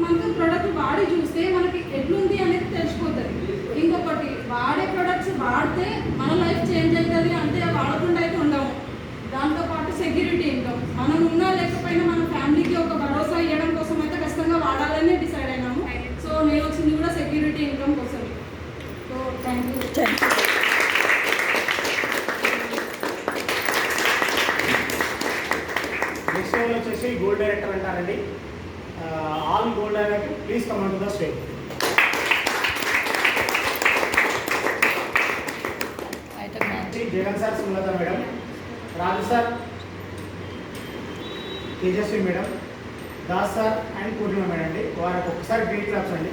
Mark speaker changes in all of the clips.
Speaker 1: Month product వాడి చూస్తే మనకి ఎట్లుంది అనేది తెలిసిపోతుంది. ఇంకొకటి వాడే ప్రొడక్ట్స్ వాడితే మన లైఫ్ చేంజ్ అవుతుంది, అంతే వాడకుండా అయితే ఉండము. దాంతోపాటు సెక్యూరిటీ ఇన్కమ్, మనం ఉన్నా లేకపోయినా మన ఫ్యామిలీకి ఒక భరోసా ఇవ్వడం కోసం అయితే ఖచ్చితంగా వాడాలని డిసైడ్ అయినాము. సో నేను వచ్చింది కూడా సెక్యూరిటీ ఇన్కమ్ కోసం. So thank you.
Speaker 2: Next level వచ్చేసి గోల్డ్ డైరెక్టర్ అంటారండి. All gold director please come on to the stage. Jagan sir, Sumalatha madam, Raju sir, Tejaswi madam, Das sir and Purnima madam అండి. వారికి ఒకసారి గ్రేట్ క్లాప్స్ అండి.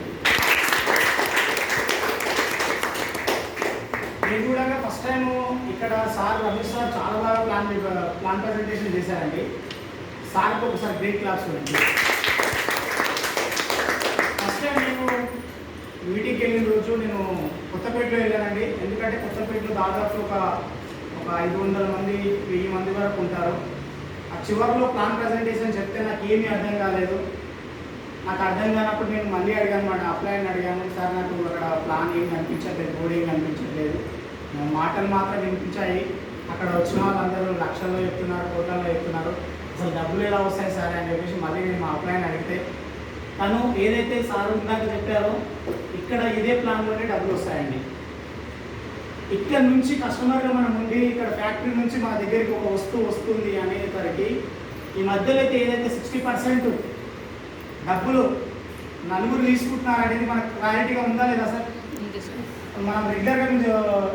Speaker 2: నేను కూడా ఫస్ట్ టైం ఇక్కడ సార్ రమేష్ సార్ చాలా బాగా ప్లాన్ ప్రజెంటేషన్ చేశారండి. సార్కి ఒకసారి గ్రేట్ క్లాప్స్ అండి. ఫస్ట్ టైం నేను మీటింగ్కి వెళ్ళిన రోజు నేను కొత్తపేటలో వెళ్ళానండి. ఎందుకంటే కొత్తపేటలో దాదాపు ఒక 500 మంది 1000 మంది వరకు ఉంటారు. ఆ చివరిలో ప్లాన్ ప్రజెంటేషన్ చెప్తే నాకు ఏమీ అర్థం కాలేదు. నాకు అర్థం కానప్పుడు నేను మళ్ళీ అడిగాను, మా అప్లైని అడిగాను, సార్ నాకు అక్కడ ప్లాన్ ఏం కనిపించట్లేదు, బోర్డు ఏం కనిపించట్లేదు, మాటలు మాత్రం వినిపించాయి. అక్కడ వచ్చిన వాళ్ళందరూ లక్షల్లో చెప్తున్నారు, కోట్లలో చెప్తున్నారు, అసలు డబ్బులు ఎలా వస్తాయి సార్ అని చెప్పేసి మళ్ళీ నేను మా అప్లైని అడిగితే తను ఏదైతే సార్ ఇందాక చెప్పారో ఇక్కడ ఇదే ప్లాన్లోనే డబ్బులు వస్తాయండి. ఇక్కడ నుంచి కస్టమర్గా మనం ఉండి ఇక్కడ ఫ్యాక్టరీ నుంచి మన దగ్గరికి ఒక వస్తువు వస్తుంది అనేసరికి ఈ మధ్యలో అయితే ఏదైతే 60% డబ్బులు నలుగురు తీసుకుంటున్నారు అనేది మనకు క్లారిటీగా ఉందా లేదా సార్? మనం రెగ్యులర్గా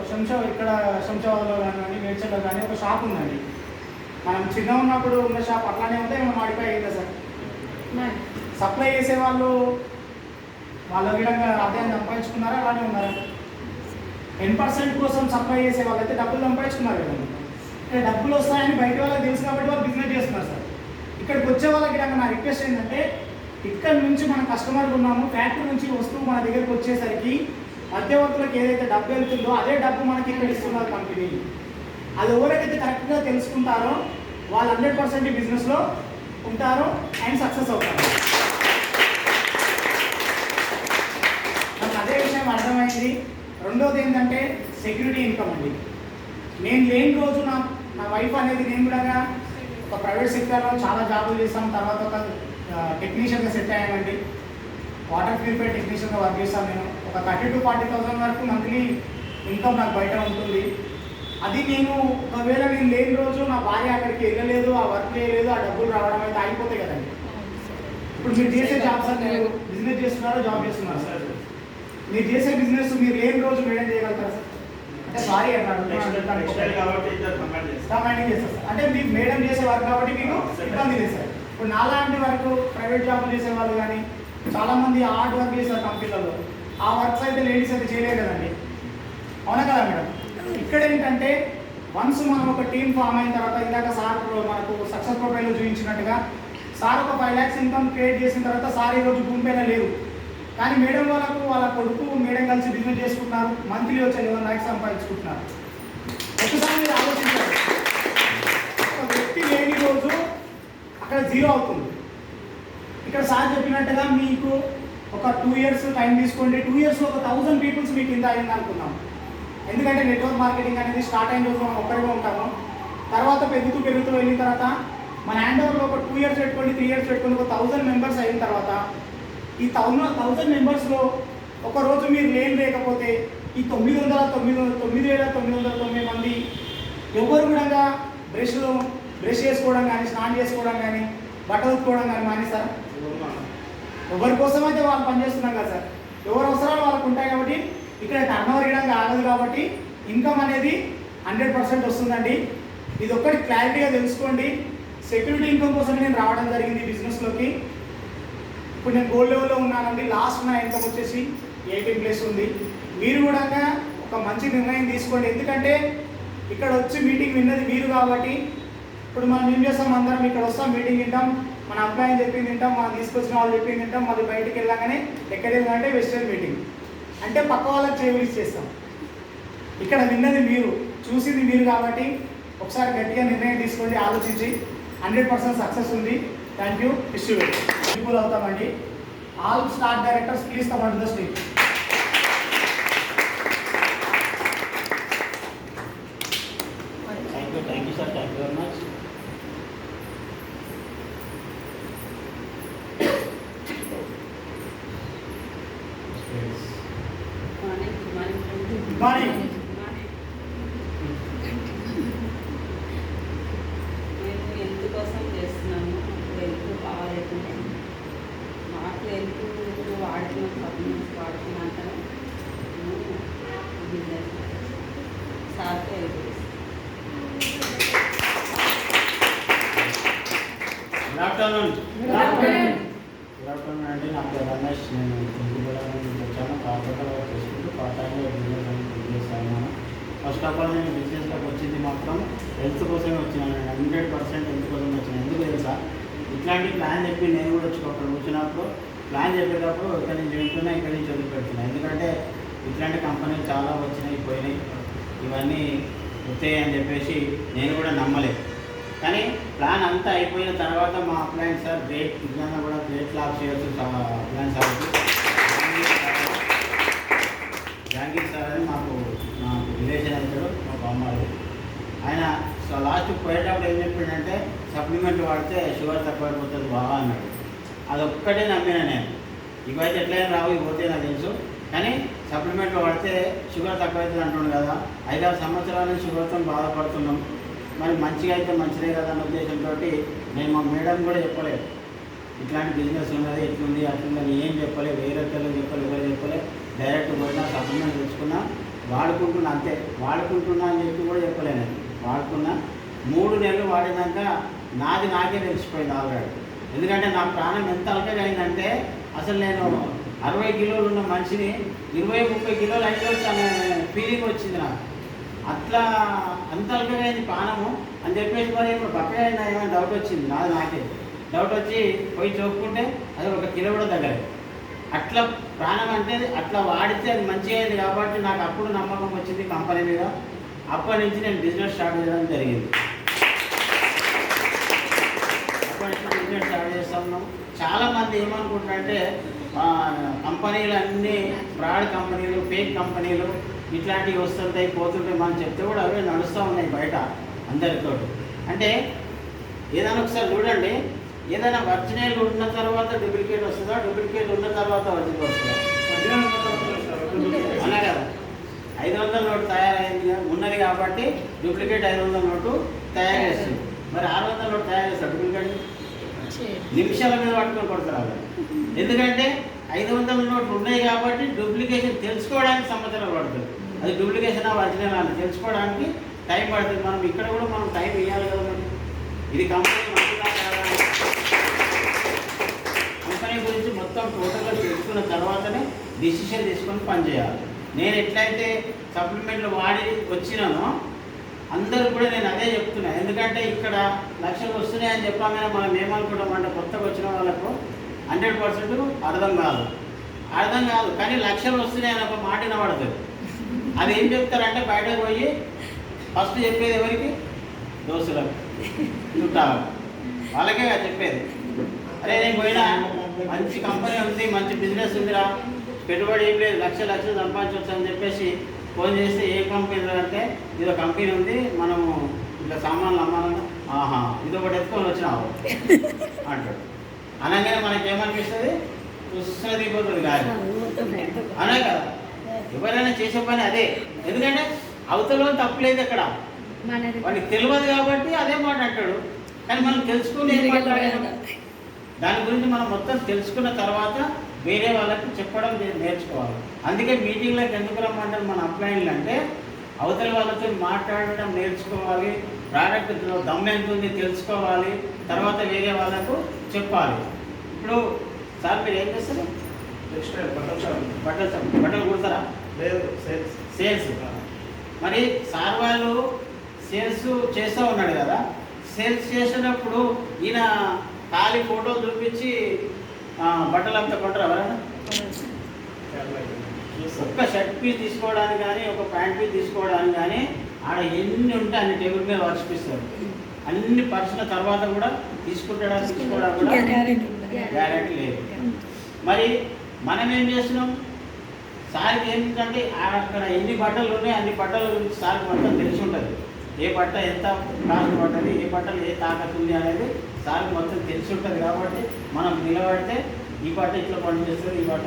Speaker 2: శంషాబాద్లో కానీ మేడ్చల్లో కానీ ఒక షాప్ ఉందండి. మనం చిన్న ఉన్నప్పుడు ఉన్న షాప్ అట్లానే ఉంటే మనం మాడిఫై అయిందా సార్? సప్లై చేసే వాళ్ళు వాళ్ళ విధంగా ఆదాయం సంపాదించుకున్నారా, అలానే ఉన్నారా? 10% కోసం సప్లై చేసే వాళ్ళైతే డబ్బులు సంపాదించుకున్నారు కదండి. ఇక్కడ డబ్బులు వస్తాయని బయట వాళ్ళకి తెలుసు కాబట్టి వాళ్ళు బిజినెస్ చేస్తున్నారు సార్. ఇక్కడికి వచ్చే వాళ్ళకి నా రిక్వెస్ట్ ఏంటంటే ఇక్కడ నుంచి మనం కస్టమర్గా ఉన్నాము, ఫ్యాక్టరీ నుంచి వస్తువు మన దగ్గరికి వచ్చేసరికి మధ్యవర్తులకు ఏదైతే డబ్బు వెళ్తుందో అదే డబ్బు మనకి ఇక్కడ ఇస్తున్నారు కంపెనీ. అది ఎవరైతే కరెక్ట్గా తెలుసుకుంటారో వాళ్ళు 100% బిజినెస్లో ఉంటారు అండ్ సక్సెస్ అవుతారు. నాకు అదే విషయం అర్థమైంది. రెండోది ఏంటంటే సెక్యూరిటీ ఇన్కమ్ అండి. నేను లేని రోజు నా వైఫ్ అనేది నేను కూడా ఒక ప్రైవేట్ సెక్టర్లో చాలా జాబులు చేస్తాం. తర్వాత ఒక టెక్నీషియన్గా సెట్ అయ్యానండి. వాటర్ ప్యూరిఫై టెక్నీషియన్గా వర్క్ చేస్తాను. నేను ఒక 30,000 to 40,000 వరకు మంత్లీ ఇన్కమ్ నాకు బయట ఉంటుంది. అది నేను ఒకవేళ నేను లేని రోజు నా భార్య అక్కడికి వెళ్ళలేదు, ఆ వర్క్ చేయలేదు, ఆ డబ్బులు రావడం అయితే అయిపోతాయి కదండి. ఇప్పుడు మీరు చేసే జాబ్ సార్, మీరు బిజినెస్ చేస్తున్నారో జాబ్ చేస్తున్నారు సార్, మీరు చేసే బిజినెస్ మీరు లేని రోజు మెయింటైన్ చేయగలుగుతారా సార్? అంటే సారీ అన్నాడు కంబైనింగ్ చేస్తారు సార్. అంటే మీకు మేడం చేసే వర్క్ కాబట్టి మీకు ఇబ్బంది లేదు సార్. ఇప్పుడు నాలాంటి వరకు ప్రైవేట్ జాబ్ చేసే వాళ్ళు కానీ చాలామంది హార్డ్ వర్క్ చేస్తారు కంపెనీలలో. ఆ వర్క్స్ అయితే లేడీస్ అయితే చేయలేరు కదండి, అవునా కదా మేడం? ఇక్కడ ఏంటంటే వన్స్ మనం ఒక టీం ఫామ్ అయిన తర్వాత ఇందాక సార్ మనకు సక్సెస్ ప్రొఫైల్లో చూపించినట్టుగా సార్ ఒక 5 lakhs ఇన్కమ్ క్రియేట్ చేసిన తర్వాత సార్ ఈరోజు భూమి పైన లేరు, కానీ మేడం వాళ్ళ కొడుకు మేడం కలిసి బిజినెస్ చేసుకుంటున్నారు, మంత్లీ వచ్చే 11 lakhs సంపాదించుకుంటున్నారు. ఒకసారి మీరు ఆలోచించారు, ఒక వ్యక్తి లేని రోజు అక్కడ జీరో అవుతుంది. ఇక్కడ సార్ చెప్పినట్టుగా మీకు ఒక 2 years టైం తీసుకోండి. 2 yearsలో ఒక 1000 people మీకు కింద అయింది అనుకున్నాం. ఎందుకంటే నెట్వర్క్ మార్కెటింగ్ అనేది స్టార్ట్ అయిన రోజు మనం ఒక్కరిగా ఉంటాము. తర్వాత పెరుగుతూ వెళ్ళిన తర్వాత మన హ్యాండ్ ఓవర్లో ఒక 2 years పెట్టుకోండి, 3 years పెట్టుకోండి, ఒక 1000 members అయిన తర్వాత ఈ 1000 members ఒక రోజు మీరు లేకపోతే ఈ 9,909 మంది ఎవరు కూడా బ్రష్ చేసుకోవడం కానీ, స్నానం చేసుకోవడం కానీ, బట్టలు ఉతుకోవడం కానీ మానేస్తారా? ఎవరి కోసం అయితే వాళ్ళు పనిచేస్తున్నాం కదా సార్. ఎవరి అవసరాలు వాళ్ళకు ఉంటాయి కాబట్టి ఇక్కడ టర్నోవర్ ఇవ్వడానికి ఆగదు కాబట్టి ఇన్కమ్ అనేది 100% వస్తుందండి. ఇది ఒక్కటి క్లారిటీగా తెలుసుకోండి. సెక్యూరిటీ ఇన్కమ్ కోసం నేను రావడం జరిగింది బిజినెస్లోకి. ఇప్పుడు నేను గోల్డ్ లెవెల్లో ఉన్నానండి. లాస్ట్ నా ఇన్కమ్ వచ్చేసి 18+ ఉంది. మీరు కూడా ఒక మంచి నిర్ణయం తీసుకోండి. ఎందుకంటే ఇక్కడ వచ్చి మీటింగ్ విన్నది మీరు కాబట్టి. ఇప్పుడు మనం ఏం చేస్తాం, అందరం ఇక్కడ వస్తాం, మీటింగ్ వింటాం, మన అబ్బాయిని చెప్పింది వింటాం, మనం తీసుకొచ్చిన వాళ్ళు చెప్పింది వింటాం, మళ్ళీ బయటికి వెళ్ళగానే ఎక్కడ ఏంటంటే వెస్టర్న్ మీటింగ్ అంటే పక్క వాళ్ళకి చేసి చేస్తాం. ఇక్కడ విన్నది మీరు, చూసింది మీరు కాబట్టి ఒకసారి గట్టిగా నిర్ణయం తీసుకోండి, ఆలోచించి. 100% సక్సెస్ ఉంది. Thank you. విష్ యూ అవుతామండి. All staff directors, please come onto the stage.
Speaker 3: Thank you, sir. Thank you very much.
Speaker 2: Good morning.
Speaker 4: మేము హెల్త్ కోసం చేస్తున్నాము. హెల్త్ బాగాలేకుండా మాకు హెల్త్ వాడుతున్నాం, సప్లిమెంట్స్ వాడుతున్నాక బిజినెస్ సార్కి హెల్ప్ చేస్తాం.
Speaker 3: Good afternoon.
Speaker 1: Good afternoon.
Speaker 3: Good afternoon అండి. నా పేరు రమేష్. నేను తుంగుగూడ నుంచి వచ్చాను. కార్పొరేటర్ చేసుకుంటూ పార్ట్ టైంలో బిజినెస్ అనేది చేస్తాను. ఫస్ట్ ఆఫ్ ఆల్ నేను బిజినెస్లోకి వచ్చింది మాత్రం హెల్త్ కోసమే వచ్చినాను. 100% హెల్త్ కోసం వచ్చినాను. ఎందుకు తెలుసా, ఇట్లాంటి ప్లాన్ చెప్పి నేను కూడా వచ్చి అక్కడ కూర్చున్నప్పుడు ప్లాన్ చెప్పేటప్పుడు ఇక్కడ నుంచి వింటున్నా, ఇక్కడ నుంచి వదిలిపెడుతున్నా. ఎందుకంటే ఇట్లాంటి కంపెనీలు చాలా వచ్చినాయి, పోయినాయి, ఇవన్నీ వస్తాయి అని చెప్పేసి నేను కూడా నమ్మలేదు. కానీ ప్లాన్ అంతా అయిపోయిన తర్వాత మా అప్లయన్స్ సార్ గ్రేట్, నిజంగా కూడా గ్రేట్ లాభ్ చేయొచ్చు అప్లయన్స్ సార్కి. జాంగీర్ సార్ అని నాకు రిలేషన్ అవుతాడు, మా బొమ్మాడు. ఆయన లాస్ట్ పోయేటప్పుడు ఏం చెప్పిండంటే సప్లిమెంట్ వాడితే షుగర్ తక్కువైపోతుంది బాగా అన్నాడు. అదొక్కటే నమ్మిన నేను. ఇవైతే ఎట్లయినా రావు, ఇవి పోతే నాకు తెలుసు. కానీ సప్లిమెంట్ వాడితే షుగర్ తక్కువైతుంది అంటుండు కదా. 5-6 సంవత్సరాల నుంచి షుగర్తో బాధపడుతున్నాం. మరి మంచిగా అయితే మంచిదే కదా అన్న ఉద్దేశంతో నేను మా మేడం కూడా చెప్పలేదు, ఇట్లాంటి బిజినెస్ ఉన్నది, ఎట్లుంది అట్లుందని ఏం చెప్పలేదు. వేరే పిల్లలు చెప్పలేదు, ఎవరు చెప్పలేదు. డైరెక్ట్ పోయినా సప్లిమెంట్ తెచ్చుకున్నా, వాడుకుంటున్నా, అంతే. వాడుకుంటున్నా అని చెప్పి కూడా చెప్పలేదు. నేను వాడుకున్నా. 3 నెలలు వాడినాక నాకే తెలిసిపోయింది ఆల్రెడీ. ఎందుకంటే నా ప్రాణం ఎంత అలకగా అయిందంటే, అసలు నేను 60 కిలోలు ఉన్న మనిషిని 20-30 కిలోలు అయిపోవచ్చు అనే ఫీలింగ్ వచ్చింది నాకు. అట్లా అంత అలకగా అయింది ప్రాణము అని చెప్పేసి మరి ఇప్పుడు బక్కగా అయినా ఏమైనా డౌట్ వచ్చింది. నాకే డౌట్ వచ్చి పోయి చూపుకుంటే అది 1 కిలో కూడా దగ్గర. అట్లా ప్రాణం అంటే అట్లా వాడితే అది మంచిగా అయింది కాబట్టి నాకు అప్పుడు నమ్మకం వచ్చింది కంపెనీ మీద. అప్పటి నుంచి నేను బిజినెస్ స్టార్ట్ చేయడం జరిగింది. అప్పటి నుంచి బిజినెస్ స్టార్ట్ చేస్తున్నాం. చాలామంది ఏమనుకుంటారంటే కంపెనీలు అన్నీ ఫ్రాడ్ కంపెనీలు, ఫేక్ కంపెనీలు ఇట్లాంటివి వస్తుంటాయి, పోతుంటాయి. మనం చెప్తే కూడా అవే నడుస్తూ ఉన్నాయి బయట అందరితో. అంటే ఏదైనా ఒకసారి చూడండి, ఏదైనా ఒరిజినల్ ఉన్న తర్వాత డూప్లికేట్ వస్తుందా, డూప్లికేట్ ఉన్న తర్వాత ఒరిజినల్ వస్తుందా? అలా కదా. 500 నోటు తయారైంది ఉన్నది కాబట్టి డూప్లికేట్ 500 నోటు తయారు చేస్తుంది. మరి 600 నోటు తయారు చేస్తారు డూప్లికేట్ నిమిషాల మీద పట్టుకొని కొడతారు అలా. ఎందుకంటే 500 నోట్లు ఉన్నాయి కాబట్టి డూప్లికేషన్ తెలుసుకోవడానికి సంవత్సరాలు పడుతుంది. అది డూప్లికేషన్ ఒరిజినల్ అని తెలుసుకోవడానికి టైం పడుతుంది. మనం ఇక్కడ కూడా మనం టైం ఇవ్వాలి కదా. మరి ఇది కంపెనీ మంచిగా కాదా, కంపెనీ గురించి మొత్తం టోటల్గా తెలుసుకున్న తర్వాతనే డిసిషన్ తీసుకొని పనిచేయాలి. నేను ఎట్లయితే సప్లిమెంట్లు వాడి వచ్చినానో అందరూ కూడా నేను అదే చెప్తున్నాను. ఎందుకంటే ఇక్కడ లక్షలు వస్తున్నాయని చెప్పగానే మనం ఏమనుకుంటాం అంటే కొత్తగా వచ్చిన వాళ్ళకు 100% అర్థం కాదు. కానీ లక్షలు వస్తున్నాయని ఒక మాట వినబడుతుంది. అది ఏం చెప్తారంటే బయటకు పోయి ఫస్ట్ చెప్పేది ఎవరికి? దోస్తులకు, చుట్టాలు, వాళ్ళకే చెప్పేది. అరే నేను పోయినా మంచి కంపెనీ ఉంది, మంచి బిజినెస్ ఉందిరా, పెట్టుబడి ఏం లేదు, లక్షలు సంపాదించవచ్చు అని చెప్పేసి ఫోన్ చేస్తే ఏ కంపెనీ అంటే ఇదో కంపెనీ ఉంది, మనము ఇట్లా సామాన్లు అమ్మాలన్నా, ఆహా ఇది ఒకటి ఎత్తుకొని వచ్చినావు అంటాడు. అనగానే మనకి ఏమనిపిస్తుంది? చూసిపోతుంది కాదు అనే కదా. ఎవరైనా చేసే పని అదే. ఎందుకంటే అవతల తప్పులేదు అక్కడ, వాడికి తెలియదు కాబట్టి అదే మాట అంటాడు. కానీ మనం తెలుసుకుని ఏం మాట్లాడాలి, దాని గురించి మనం మొత్తం తెలుసుకున్న తర్వాత వేరే వాళ్ళకి చెప్పడం నేర్చుకోవాలి. అందుకే మీటింగ్లోకి ఎందుకు రమ్మంటారు మన అప్లైన్లు అంటే, అవతల వాళ్ళతో మాట్లాడడం నేర్చుకోవాలి, ప్రోడక్ట్ దమ్ ఎంత ఉంది తెలుసుకోవాలి, తర్వాత వేరే వాళ్ళకు చెప్పాలి. ఇప్పుడు సార్ మీరు ఏం చేస్తారు? బట్టలు కుడతారా? సేల్స్. మరి సార్ వాళ్ళు సేల్స్ చేస్తూ ఉన్నాడు కదా. సేల్స్ చేసినప్పుడు ఈయన ఖాళీ ఫోటోలు చూపించి బట్టలు అంతా కొంటారు ఎవరైనా? ఒక్క షర్ట్ పీస్ తీసుకోవడానికి కానీ, ఒక ప్యాంట్ పీస్ తీసుకోవడానికి కానీ ఆడ ఎన్ని ఉంటే అన్ని టేబుల్ మీద వర్షిపిస్తారు. అన్ని పరిచిన తర్వాత కూడా తీసుకోవడానికి కూడా గ్యారెంటీ లేదు. మరి మనం ఏం చేస్తున్నాం? సార్కి ఏంటంటే అక్కడ ఎన్ని బట్టలు ఉన్నాయి అన్ని బట్టల గురించి సార్కి మొత్తం తెలిసి ఉంటుంది. ఏ బట్ట ఎంత కాస్ట్ పడుతుంది, ఏ బట్టలు ఏ తాకట్టు ఉంది అనేది సార్కి మొత్తం తెలిసి ఉంటుంది. కాబట్టి మనం నిలబడితే ఈ బట్ట ఇట్లా పనిచేస్తుంది, ఈ బట్ట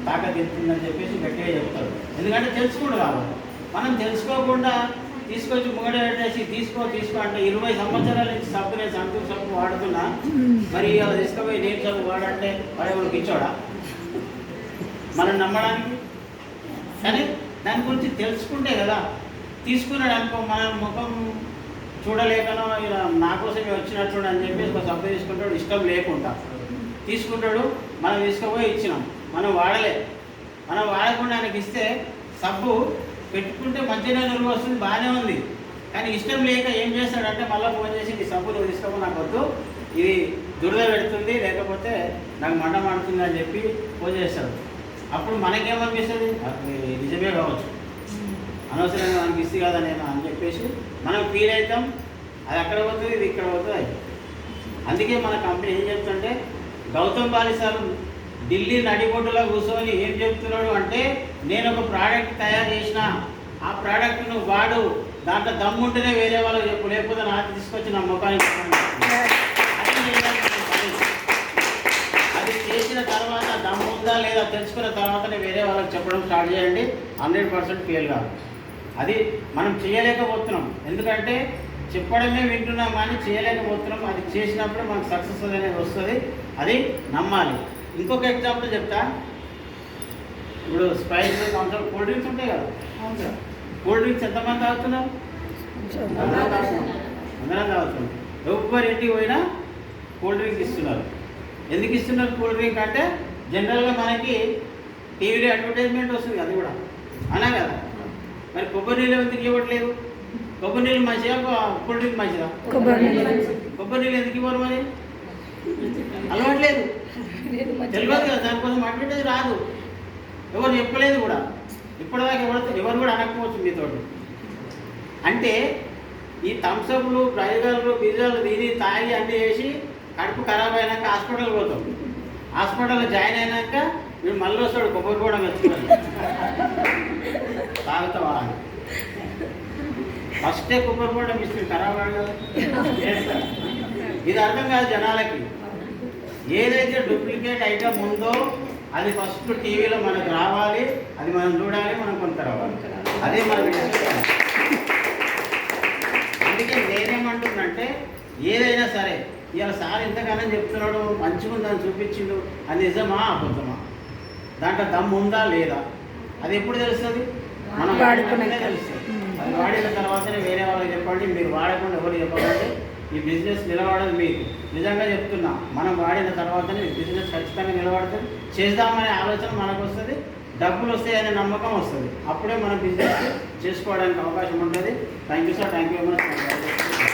Speaker 3: తాకట్టు ఎత్తుందని చెప్పేసి గట్టిగా చెప్తారు. ఎందుకంటే తెలుసుకోండి కాబట్టి. మనం తెలుసుకోకుండా తీసుకొచ్చి ముంగడ పెట్టేసి తీసుకో అంటే 20 సంవత్సరాల నుంచి సబ్బు నేను సంతూర్ సబ్బు వాడుతున్నా, మరి అలా తీసుకుపోయి నేను సబ్బు వాడంటే వాడేవాళ్ళకి ఇచ్చోడా మనం నమ్మడానికి? కానీ దాని గురించి తెలుసుకుంటే కదా తీసుకున్నాడు అనుకో, మన ముఖం చూడలేకనో ఇలా నా కోసమే వచ్చినట్టు అని చెప్పేసి ఒక సబ్బు తీసుకుంటాడు, ఇష్టం లేకుండా తీసుకుంటాడు. మనం తీసుకుపోయి ఇచ్చినాం, మనం వాడలే. మనం వాడకుండా ఆయనకి ఇస్తే సబ్బు పెట్టుకుంటే మంచిగా నురుగు వస్తుంది, బాగానే ఉంది. కానీ ఇష్టం లేక ఏం చేస్తాడంటే మళ్ళీ ఫోన్ చేసి ఈ సబ్బు నువ్వు తీసుకోమని నాకు వద్దు, ఇది దురద పెడుతుంది, లేకపోతే నాకు మంట మాడుతుంది అని చెప్పి ఫోన్ చేస్తాడు. అప్పుడు మనకేమనిపిస్తుంది? నిజమే కావచ్చు, అనవసరంగా మనకి ఇస్తే కదా నేను అని చెప్పేసి మనం ఫీల్ అవుతాం. అది అక్కడ పోతుంది, ఇది ఇక్కడ పోతుంది. అందుకే మన కంపెనీ ఏం చెప్తుంటే, గౌతమ్ బాలి సార్ ఢిల్లీ నడిబొడ్డులో కూర్చొని ఏం చెప్తున్నాడు అంటే, నేను ఒక ప్రోడక్ట్ తయారు చేసిన, ఆ ప్రోడక్ట్ నువ్వు వాడు, దాంట్లో దమ్ముంటేనే వేరే వాళ్ళకి చెప్పు, లేకపోతే నాకు తీసుకొచ్చి నా ముఖానికి అది చేసిన తర్వాత దమ్ము ఉందా లేదా తెలుసుకున్న తర్వాతనే వేరే వాళ్ళకి చెప్పడం స్టార్ట్ చేయండి. 100% ఫెయిల్ కాదు. అది మనం చేయలేకపోతున్నాం, ఎందుకంటే చెప్పడమే వింటున్నాం కానీ చేయలేకపోతున్నాం. అది చేసినప్పుడే మనకు సక్సెస్ అనేది వస్తుంది, అది నమ్మాలి. ఇంకొక ఎగ్జాంపుల్ చెప్తా. ఇప్పుడు స్ప్రైట్, థమ్సప్, కూల్ డ్రింక్స్ ఉంటాయి కదా. కూల్ డ్రింక్స్ ఎంతమంది తాగుతున్నాం? అందరం తాగుతున్నాం. ఎవరి ఇంటికి పోయినా కూల్ డ్రింక్ ఇస్తున్నారు. ఎందుకు ఇస్తున్నారు కూల్ డ్రింక్ అంటే, జనరల్గా మనకి టీవీలో అడ్వర్టైజ్మెంట్ వస్తుంది, అది కూడా అనా కదా. మరి కొబ్బరి నీళ్ళు ఎందుకు ఇవ్వట్లేదు? కొబ్బరి నీళ్ళు మంచిగా, కూల్ డ్రింక్ మంచిదా? కొబ్బరి నీళ్ళు ఎందుకు ఇవ్వరు? మరి అలవాట్లేదు, తెలియదు కదా, దానికోసం అడ్వర్టైజ్ రాదు, ఎవరు చెప్పలేదు కూడా. ఇప్పటిదాకా ఎవరు కూడా అనకపోవచ్చు మీతోటి. అంటే ఈ థమ్సప్లు, బ్రైజర్లు, పిజ్జాలు దీని తాగి అన్నీ చేసి కడుపు ఖరాబ్ అయినాక హాస్పిటల్ పోతాం. హాస్పిటల్లో జాయిన్ అయినాక వీడు మళ్ళీ వస్తాడు, కొబ్బరి కూడా మెచ్చుకోవాలి, తాగుతావా అని. ఫస్టే కొబ్బరి కూడా మిస్టర్ ఖరాబ్ కదా. ఇది అర్థం కాదు జనాలకి. ఏదైతే డూప్లికేట్ ఐటమ్ ఉందో అది ఫస్ట్ టీవీలో మనకు రావాలి, అది మనం చూడాలి, మనం కొంత రావాలి. అదే మనకి. అందుకే నేనేమంటున్నంటే, ఏదైనా సరే ఇవాళ సార్ ఇంతగానో చెప్తున్నాడు, మంచిగా ఉందని చూపించిండు, అది నిజమా అబద్ధమా, దాంట్లో దమ్ము ఉందా లేదా, అది ఎప్పుడు తెలుస్తుంది? మనం వాడుకునే తెలుస్తుంది. అది వాడిన తర్వాతనే వేరే వాళ్ళకి చెప్పండి, మీరు వాడకుండా ఎవరు చెప్పకండి. ఈ బిజినెస్ నిలబడదు మీకు, నిజంగా చెప్తున్నా. మనం వాడిన తర్వాతనే బిజినెస్ ఖచ్చితంగా నిలబడుతుంది. చేద్దామనే ఆలోచన మనకు వస్తుంది, డబ్బులు వస్తాయనే నమ్మకం వస్తుంది. అప్పుడే మనం బిజినెస్ చేసుకోవడానికి అవకాశం ఉంటుంది. Thank you sir, thank you very much.